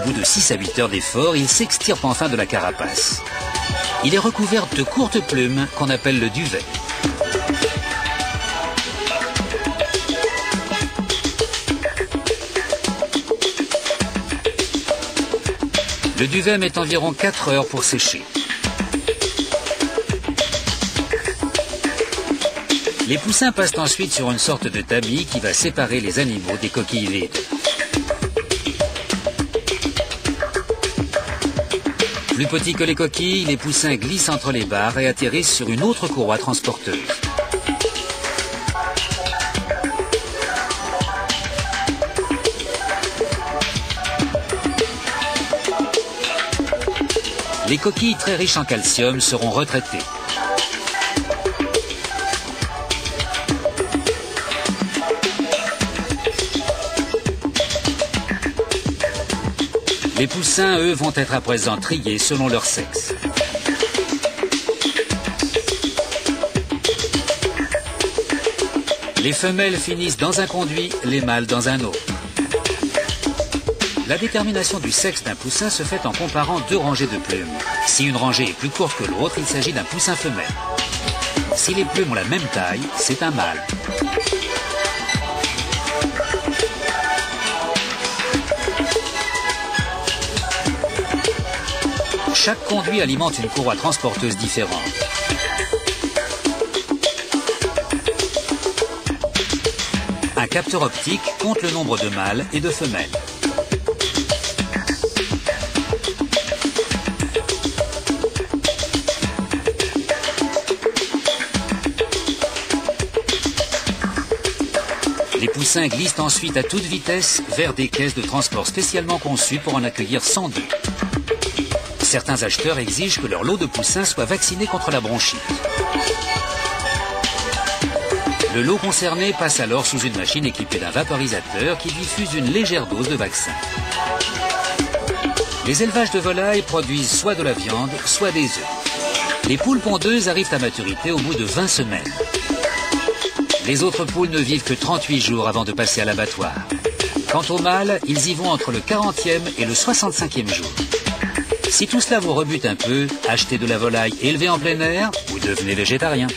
Au bout de 6 à 8 heures d'effort, il s'extirpe enfin de la carapace. Il est recouvert de courtes plumes qu'on appelle le duvet. Le duvet met environ 4 heures pour sécher. Les poussins passent ensuite sur une sorte de tamis qui va séparer les animaux des coquilles vides. Plus petits que les coquilles, les poussins glissent entre les barres et atterrissent sur une autre courroie transporteuse. Les coquilles très riches en calcium seront retraitées. Les poussins, eux, vont être à présent triés selon leur sexe. Les femelles finissent dans un conduit, les mâles dans un autre. La détermination du sexe d'un poussin se fait en comparant 2 rangées de plumes. Si une rangée est plus courte que l'autre, il s'agit d'un poussin femelle. Si les plumes ont la même taille, c'est un mâle. Chaque conduit alimente une courroie transporteuse différente. Un capteur optique compte le nombre de mâles et de femelles. Les poussins glissent ensuite à toute vitesse vers des caisses de transport spécialement conçues pour en accueillir 102. Certains acheteurs exigent que leur lot de poussins soit vacciné contre la bronchite. Le lot concerné passe alors sous une machine équipée d'un vaporisateur qui diffuse une légère dose de vaccin. Les élevages de volailles produisent soit de la viande, soit des œufs. Les poules pondeuses arrivent à maturité au bout de 20 semaines. Les autres poules ne vivent que 38 jours avant de passer à l'abattoir. Quant aux mâles, ils y vont entre le 40e et le 65e jour. Si tout cela vous rebute un peu, achetez de la volaille élevée en plein air ou devenez végétarien.